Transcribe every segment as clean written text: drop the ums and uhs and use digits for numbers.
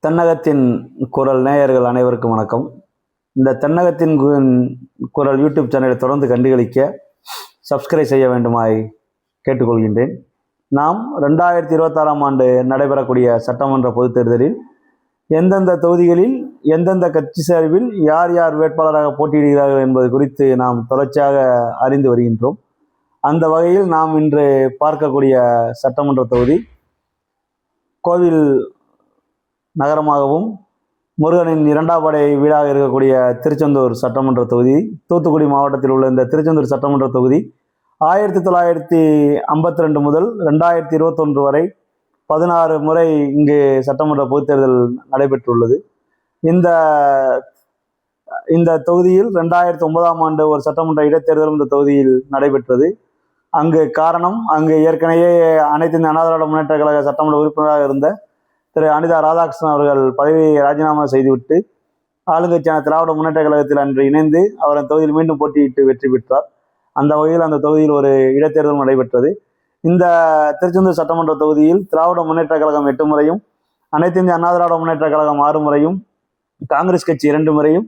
தென்னகத்தின் குரல் நேயர்கள் அனைவருக்கும் வணக்கம். இந்த தென்னகத்தின் குரல் யூடியூப் சேனலை தொடர்ந்து கண்டுகளிக்க சப்ஸ்கிரைப் செய்ய வேண்டுமாய் கேட்டுக்கொள்கின்றேன். நாம் 2026ஆம் ஆண்டு நடைபெறக்கூடிய சட்டமன்ற பொதுத் தேர்தலில் எந்தெந்த தொகுதிகளில் எந்தெந்த கட்சி சார்பில் யார் யார் வேட்பாளராக போட்டியிடுகிறார்கள் என்பது குறித்து நாம் தொடர்ச்சியாக அறிந்து வருகின்றோம். அந்த வகையில் நாம் இன்று பார்க்கக்கூடிய சட்டமன்ற தொகுதி கோவில் நகரமாகவும் முருகனின் இரண்டாம் படை வீடாக இருக்கக்கூடிய திருச்செந்தூர் சட்டமன்ற தொகுதி, தூத்துக்குடி மாவட்டத்தில் உள்ள இந்த திருச்செந்தூர் சட்டமன்ற தொகுதி 1952 முதல் 2021 வரை 16 முறை இங்கு சட்டமன்ற பொதுத் தேர்தல் நடைபெற்றுள்ளது. இந்த தொகுதியில் 2009ஆம் ஆண்டு ஒரு சட்டமன்ற இடைத்தேர்தலும் இந்த தொகுதியில் நடைபெற்றது. அங்கு ஏற்கனவே அனைத்து இந்திய அண்ணா திராவிட முன்னேற்ற கழக சட்டமன்ற உறுப்பினராக இருந்த திரு அனிதா ராதாகிருஷ்ணன் அவர்கள் பதவியை ராஜினாமா செய்துவிட்டு ஆளுங்கட்சியான திராவிட முன்னேற்ற கழகத்தில் அன்று இணைந்து அவர் அந்த தொகுதியில் மீண்டும் போட்டியிட்டு வெற்றி பெற்றார். அந்த வகையில் அந்த தொகுதியில் ஒரு இடைத்தேர்தல் நடைபெற்றது. இந்த திருச்செந்தூர் சட்டமன்ற தொகுதியில் திராவிட முன்னேற்ற கழகம் 8 முறையும், அனைத்து இந்திய அண்ணா திராவிட முன்னேற்ற கழகம் 6 முறையும், காங்கிரஸ் கட்சி 2 முறையும்,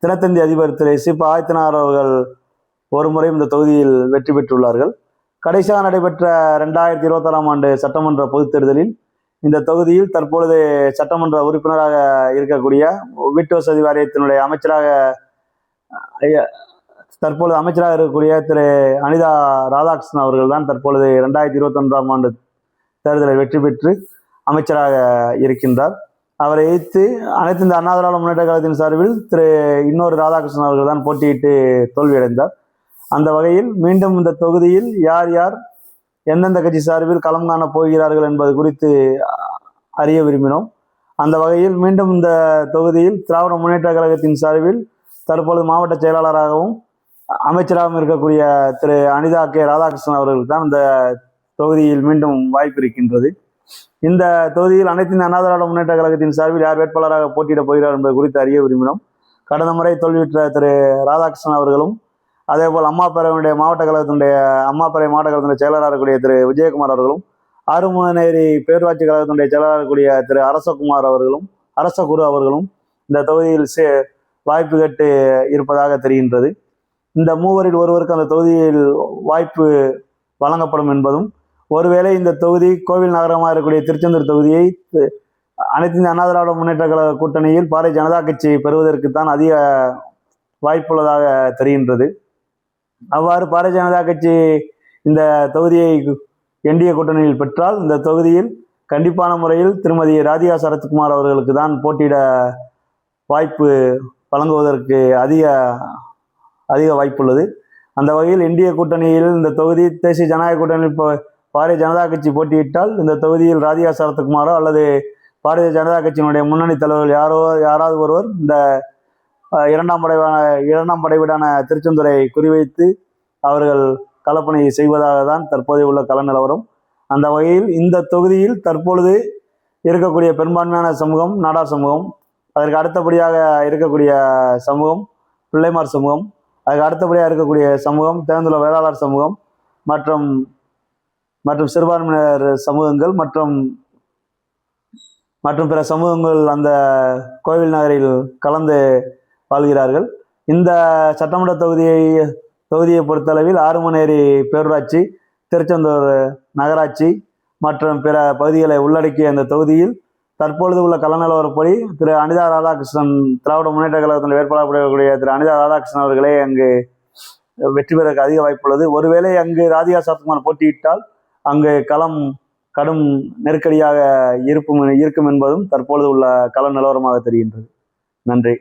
தினத்தந்தி அதிபர் திரு சிப ஆதித்தனார் அவர்கள் 1 முறையும் இந்த தொகுதியில் வெற்றி பெற்றுள்ளார்கள். கடைசியாக நடைபெற்ற 2026ஆம் ஆண்டு சட்டமன்ற பொதுத் தேர்தலில் இந்த தொகுதியில் தற்பொழுது சட்டமன்ற உறுப்பினராக இருக்கக்கூடிய வீட்டு வசதி வாரியத்தினுடைய தற்பொழுது அமைச்சராக இருக்கக்கூடிய திரு அனிதா ராதாகிருஷ்ணன் அவர்கள் தான் தற்பொழுது 2021ஆம் ஆண்டு தேர்தலை வெற்றி பெற்று அமைச்சராக இருக்கின்றார். அவரை எதிர்த்து அனைத்து இந்த அண்ணா திராவிட முன்னேற்ற கழகத்தின் சார்பில் இன்னொரு ராதாகிருஷ்ணன் அவர்கள் தான் போட்டியிட்டு தோல்வியடைந்தார். அந்த வகையில் மீண்டும் இந்த தொகுதியில் யார் யார் எந்தெந்த கட்சி சார்பில் களம் காண போகிறார்கள் என்பது குறித்து அறிய விரும்பினோம். அந்த வகையில் மீண்டும் இந்த தொகுதியில் திராவிட முன்னேற்ற கழகத்தின் சார்பில் தற்பொழுது மாவட்ட செயலாளராகவும் அமைச்சராகவும் இருக்கக்கூடிய திரு அனிதா ராதாகிருஷ்ணன் அவர்களுக்கு தான் இந்த தொகுதியில் மீண்டும் வாய்ப்பு இருக்கின்றது. இந்த தொகுதியில் அனைத்து இந்திய அண்ணா திராவிட முன்னேற்ற கழகத்தின் சார்பில் யார் வேட்பாளராக போட்டியிட போகிறார் என்பது குறித்து அறிய விரும்பினோம். கடந்த முறை தோல்வியுற்ற திரு ராதாகிருஷ்ணன் அவர்களும், அதேபோல் அம்மா பேரவையுடைய மாவட்ட கழகத்தினுடைய செயலராக இருக்கக்கூடிய திரு விஜயகுமார் அவர்களும், ஆறுமுகநேரி பேரூராட்சி கழகத்தினுடைய செயலராக இருக்கக்கூடிய திரு அரசகுரு அவர்களும் இந்த தொகுதியில் வாய்ப்பு கேட்டு இருப்பதாக தெரிகின்றது. இந்த மூவரில் ஒருவருக்கு அந்த தொகுதியில் வாய்ப்பு வழங்கப்படும் என்பதும், ஒருவேளை இந்த தொகுதி கோவில் நகரமாக இருக்கக்கூடிய திருச்செந்தூர் தொகுதியை அனைத்து இந்திய அண்ணா திராவிட முன்னேற்ற கழக கூட்டணியில் பாரதிய ஜனதா கட்சி பெறுவதற்குத்தான் அதிக வாய்ப்புள்ளதாக தெரிகின்றது. அவ்வாறு பாரதிய ஜனதா கட்சி இந்த தொகுதியை என்டிஏ கூட்டணியில் பெற்றால் இந்த தொகுதியில் கண்டிப்பான முறையில் திருமதி ராதிகா சரத்குமார் அவர்களுக்கு தான் போட்டியிட வாய்ப்பு வழங்குவதற்கு அதிக வாய்ப்புள்ளது. அந்த வகையில் என்டிஏ கூட்டணியில் இந்த தொகுதி தேசிய ஜனநாயக கூட்டணியில் பாரதிய ஜனதா கட்சி போட்டியிட்டால் இந்த தொகுதியில் ராதிகா சரத்குமாரோ அல்லது பாரதிய ஜனதா கட்சியினுடைய முன்னணி தலைவர்கள் யாராவது ஒருவர் இந்த இரண்டாம் படை வீடான திருச்செந்தூரை குறிவைத்து அவர்கள் களப்பணி செய்வதாக தான் தற்போதைய உள்ள கள நிலவரம். அந்த வகையில் இந்த தொகுதியில் தற்பொழுது இருக்கக்கூடிய பெரும்பான்மையான சமூகம் நாடார் சமூகம், அதற்கு அடுத்தபடியாக இருக்கக்கூடிய சமூகம் பிள்ளைமார் சமூகம், அதுக்கு அடுத்தபடியாக இருக்கக்கூடிய சமூகம் தேர்ந்துள்ள வேளாளர் சமூகம் மற்றும் சிறுபான்மையினர் சமூகங்கள் மற்றும் பிற சமூகங்கள் அந்த கோவில் நகரில் கலந்து வாழ்கிறார்கள். இந்த சட்டமன்ற தொகுதியை பொறுத்தளவில் ஆறுமுகநேரி பேரூராட்சி, திருச்செந்தூர் நகராட்சி மற்றும் பிற பகுதிகளை உள்ளடக்கிய இந்த தொகுதியில் தற்பொழுது உள்ள கள நிலவரப்படி திரு அனிதா ராதாகிருஷ்ணன், திராவிட முன்னேற்ற கழகத்தின் வேட்பாளராக திரு அனிதா ராதாகிருஷ்ணன் அவர்களே அங்கு வெற்றி பெறக்கு அதிக வாய்ப்புள்ளது. ஒருவேளை அங்கு ராதிகா சரத்குமார் போட்டியிட்டால் அங்கு களம் கடும் நெருக்கடியாக இருக்கும் என்பதும் தற்பொழுது உள்ள கள நிலவரமாக தெரிகின்றது. நன்றி.